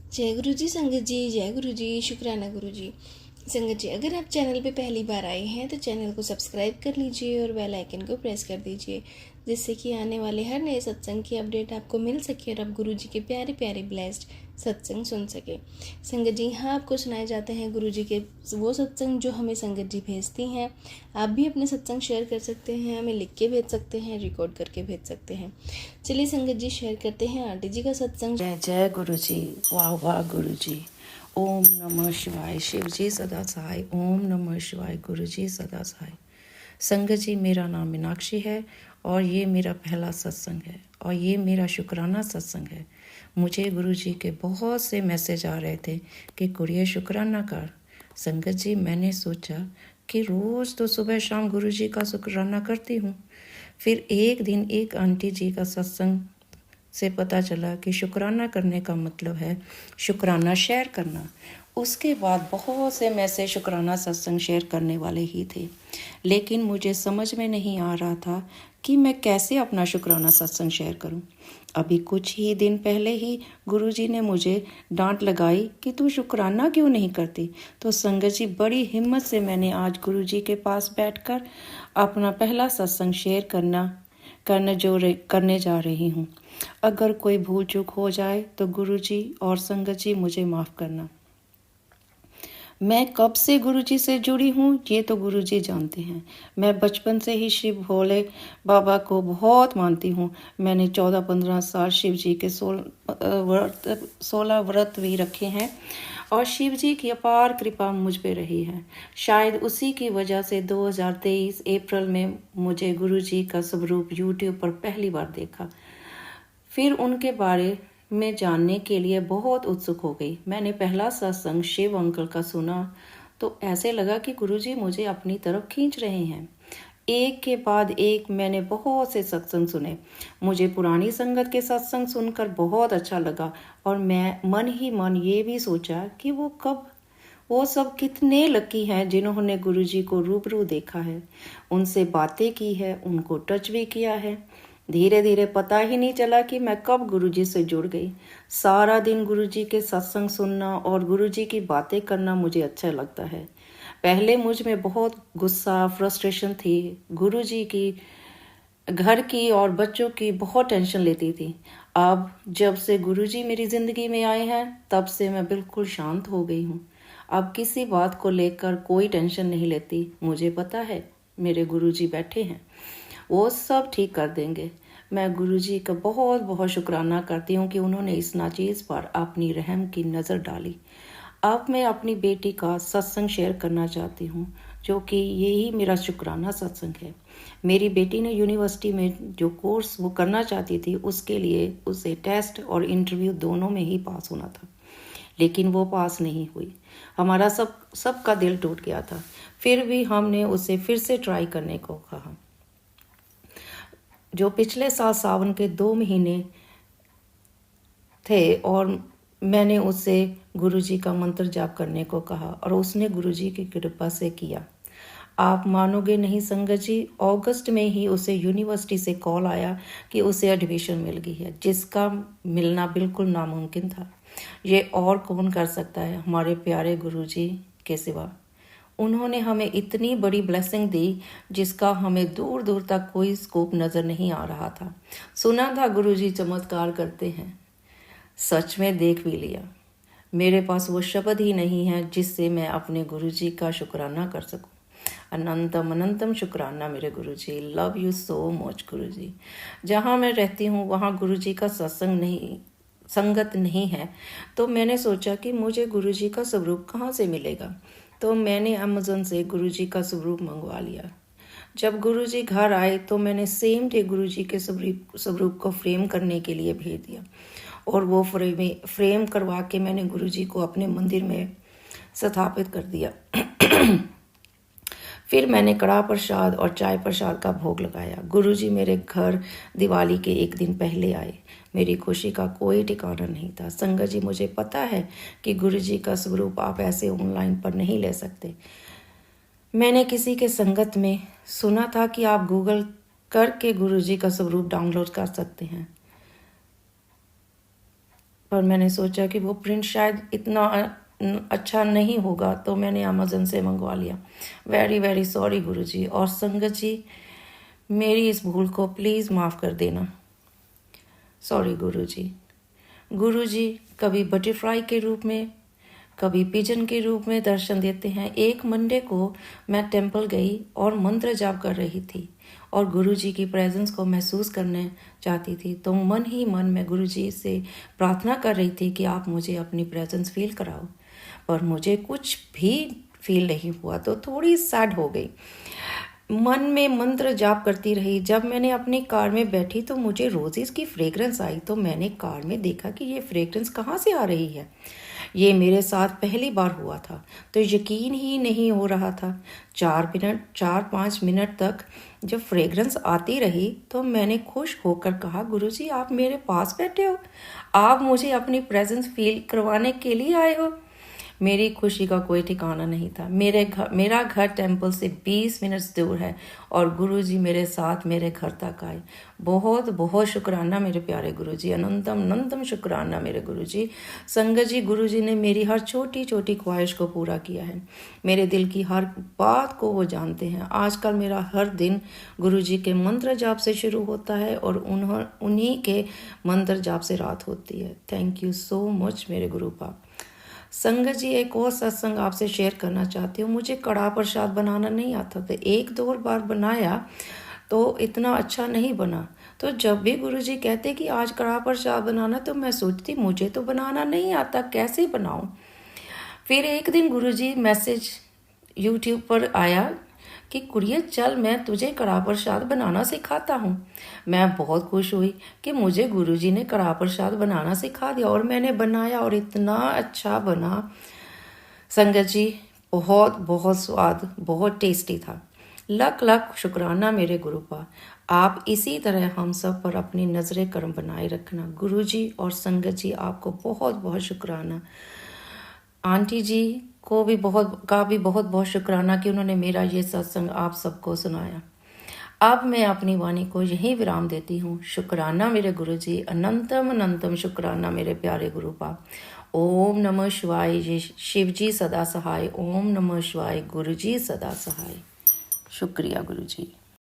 जय गुरु जी संगत जी, जय गुरु जी, शुक्राना गुरु जी। संगत जी, अगर आप चैनल पे पहली बार आए हैं तो चैनल को सब्सक्राइब कर लीजिए और बेल आइकन को प्रेस कर दीजिए, जिससे कि आने वाले हर नए सत्संग की अपडेट आपको मिल सके और आप गुरु जी के प्यारे प्यारे ब्लेस्ड सत्संग सुन सके। संगत जी, यहाँ आपको सुनाए जाते हैं गुरु जी के वो सत्संग जो हमें संगत जी भेजती हैं। आप भी अपने सत्संग शेयर कर सकते हैं, हमें लिख के भेज सकते हैं, रिकॉर्ड करके भेज सकते हैं। चलिए संगत जी, शेयर करते हैं आंटी जी का सत्संग। जय जय गुरु जी। वाह वाह गुरु जी। ओम नमः शिवाय। शिव जी सदा सहाय। ओम नमः शिवाय। गुरु जी सदा सहाय। संगत जी, मेरा नाम मीनाक्षी है और ये मेरा पहला सत्संग है और ये मेरा शुक्राना सत्संग है। मुझे गुरु जी के बहुत से मैसेज आ रहे थे कि कुड़िया शुक्राना कर। संगत जी, मैंने सोचा कि रोज़ तो सुबह शाम गुरु जी का शुक्राना करती हूँ। फिर एक दिन एक आंटी जी का सत्संग से पता चला कि शुक्राना करने का मतलब है शुक्राना शेयर करना। उसके बाद बहुत से मैसेज शुक्राना सत्संग शेयर करने वाले ही थे, लेकिन मुझे समझ में नहीं आ रहा था कि मैं कैसे अपना शुक्राना सत्संग शेयर करूं। अभी कुछ ही दिन पहले ही गुरुजी ने मुझे डांट लगाई कि तू शुक्राना क्यों नहीं करती। तो संगत जी, बड़ी हिम्मत से मैंने आज गुरुजी के पास बैठकर अपना पहला सत्संग शेयर करने जा रही हूँ। अगर कोई भूल चूक हो जाए तो गुरुजी और संगत जी मुझे माफ़ करना। मैं कब से गुरुजी से जुड़ी हूँ ये तो गुरुजी जानते हैं। मैं बचपन से ही शिव भोले बाबा को बहुत मानती हूँ। मैंने 14-15 साल शिव जी के 16 व्रत भी रखे हैं और शिव जी की अपार कृपा मुझ पे रही है। शायद उसी की वजह से 2023 अप्रैल में मुझे गुरुजी का स्वरूप यूट्यूब पर पहली बार देखा। फिर उनके बारे में जानने के लिए बहुत उत्सुक हो गई। मैंने पहला सत्संग शिव अंकल का सुना तो ऐसे लगा कि गुरुजी मुझे अपनी तरफ खींच रहे हैं। एक के बाद एक मैंने बहुत से सत्संग सुने। मुझे पुरानी संगत के सत्संग सुनकर बहुत अच्छा लगा और मैं मन ही मन ये भी सोचा कि वो सब कितने लकी हैं जिन्होंने गुरुजी को रूबरू देखा है, उनसे बातें की है, उनको टच भी किया है। धीरे धीरे पता ही नहीं चला कि मैं कब गुरुजी से जुड़ गई। सारा दिन गुरुजी के सत्संग सुनना और गुरुजी की बातें करना मुझे अच्छा लगता है। पहले मुझ में बहुत गुस्सा, फ्रस्ट्रेशन थी। गुरुजी की, घर की और बच्चों की बहुत टेंशन लेती थी। अब जब से गुरुजी मेरी ज़िंदगी में आए हैं तब से मैं बिल्कुल शांत हो गई हूँ। अब किसी बात को लेकर कोई टेंशन नहीं लेती। मुझे पता है मेरे गुरुजी बैठे हैं, वो सब ठीक कर देंगे। मैं गुरुजी का बहुत बहुत शुक्राना करती हूँ कि उन्होंने इस नाचीज़ पर अपनी रहम की नज़र डाली। अब मैं अपनी बेटी का सत्संग शेयर करना चाहती हूँ, जो कि यही मेरा शुक्राना सत्संग है। मेरी बेटी ने यूनिवर्सिटी में जो कोर्स वो करना चाहती थी उसके लिए उसे टेस्ट और इंटरव्यू दोनों में ही पास होना था, लेकिन वो पास नहीं हुई। हमारा सबका दिल टूट गया था। फिर भी हमने उसे फिर से ट्राई करने को कहा। जो पिछले साल सावन के 2 महीने थे और मैंने उससे गुरुजी का मंत्र जाप करने को कहा और उसने गुरुजी की कृपा से किया। आप मानोगे नहीं संगत जी, अगस्त में ही उसे यूनिवर्सिटी से कॉल आया कि उसे एडमिशन मिल गई है, जिसका मिलना बिल्कुल नामुमकिन था। ये और कौन कर सकता है हमारे प्यारे गुरुजी के सिवा। उन्होंने हमें इतनी बड़ी ब्लेसिंग दी जिसका हमें दूर दूर तक कोई स्कोप नज़र नहीं आ रहा था। सुना था गुरुजी चमत्कार करते हैं, सच में देख भी लिया। मेरे पास वो शब्द ही नहीं है जिससे मैं अपने गुरुजी का शुक्राना कर सकूं। अनंतम अनंतम शुक्राना मेरे गुरुजी। लव यू सो मच गुरुजी। जहाँ मैं रहती हूँ वहाँ गुरुजी का संगत नहीं है, तो मैंने सोचा कि मुझे गुरुजी का स्वरूप कहाँ से मिलेगा। तो मैंने अमेज़न से गुरुजी का स्वरूप मंगवा लिया। जब गुरुजी घर आए तो मैंने सेम डे गुरुजी के स्वरूप को फ्रेम करने के लिए भेज दिया और वो फ्रेम करवा के मैंने गुरुजी को अपने मंदिर में स्थापित कर दिया। फिर मैंने कड़ा प्रसाद और चाय प्रसाद का भोग लगाया। गुरुजी मेरे घर दिवाली के एक दिन पहले आए। मेरी खुशी का कोई ठिकाना नहीं था। संगत जी, मुझे पता है कि गुरुजी का स्वरूप आप ऐसे ऑनलाइन पर नहीं ले सकते। मैंने किसी के संगत में सुना था कि आप गूगल करके गुरुजी का स्वरूप डाउनलोड कर सकते हैं। पर मैंने सोचा कि वो प्रिंट शायद इतना अच्छा नहीं होगा, तो मैंने अमेज़न से मंगवा लिया। वेरी वेरी सॉरी गुरुजी। और संगत जी, मेरी इस भूल को प्लीज़ माफ़ कर देना। सॉरी गुरुजी। गुरुजी कभी बटरफ्लाई के रूप में, कभी पिजन के रूप में दर्शन देते हैं। एक मंडे को मैं टेंपल गई और मंत्र जाप कर रही थी और गुरुजी की प्रेजेंस को महसूस करने चाहती थी, तो मन ही मन में गुरुजी से प्रार्थना कर रही थी कि आप मुझे अपनी प्रेजेंस फील कराओ, पर मुझे कुछ भी फील नहीं हुआ, तो थोड़ी सैड हो गई। मन में मंत्र जाप करती रही। जब मैंने अपनी कार में बैठी तो मुझे रोजेस की फ्रेग्रेंस आई, तो मैंने कार में देखा कि ये फ्रेग्रेंस कहाँ से आ रही है। ये मेरे साथ पहली बार हुआ था, तो यकीन ही नहीं हो रहा था। 4-5 मिनट तक जब फ्रेग्रेंस आती रही तो मैंने खुश होकर कहा, गुरुजी आप मेरे पास बैठे हो, आप मुझे अपनी प्रेजेंस फील करवाने के लिए आए हो। मेरी खुशी का कोई ठिकाना नहीं था। मेरा घर टेंपल से 20 मिनट दूर है और गुरुजी मेरे साथ मेरे घर तक आए। बहुत बहुत शुक्राना मेरे प्यारे गुरुजी, अनंतम अनंतम शुक्राना मेरे गुरुजी। संगत जी, गुरुजी ने मेरी हर छोटी छोटी ख्वाहिश को पूरा किया है। मेरे दिल की हर बात को वो जानते हैं। आजकल मेरा हर दिन गुरुजी के मंत्र जाप से शुरू होता है और उन्हीं के मंत्र जाप से रात होती है। थैंक यू सो मच मेरे गुरु पाप। संगत जी, एक और सत्संग आपसे शेयर करना चाहती हूँ। मुझे कड़ा प्रसाद बनाना नहीं आता था। 1-2 बार बनाया तो इतना अच्छा नहीं बना। तो जब भी गुरुजी कहते कि आज कड़ा प्रसाद बनाना, तो मैं सोचती मुझे तो बनाना नहीं आता, कैसे बनाऊँ। फिर एक दिन गुरुजी मैसेज यूट्यूब पर आया कि कुड़िए चल, मैं तुझे कड़ा प्रसाद बनाना सिखाता हूँ। मैं बहुत खुश हुई कि मुझे गुरुजी ने कड़ा प्रसाद बनाना सिखा दिया और मैंने बनाया और इतना अच्छा बना। संगत जी, बहुत बहुत स्वाद, बहुत टेस्टी था। लख लख शुक्राना मेरे गुरुपा। आप इसी तरह हम सब पर अपनी नज़रें करम बनाए रखना। गुरुजी और संगत जी, आपको बहुत बहुत शुक्राना। आंटी जी को भी बहुत बहुत शुक्राना कि उन्होंने मेरा ये सत्संग आप सबको सुनाया। अब मैं अपनी वाणी को यहीं विराम देती हूँ। शुक्राना मेरे गुरुजी, अनंतम अनंतम शुक्राना मेरे प्यारे गुरुपा। ओम नमः शिवाय। शिव जी सदा सहाय। ओम नमः शिवाय। गुरुजी सदा सहाय। शुक्रिया गुरुजी।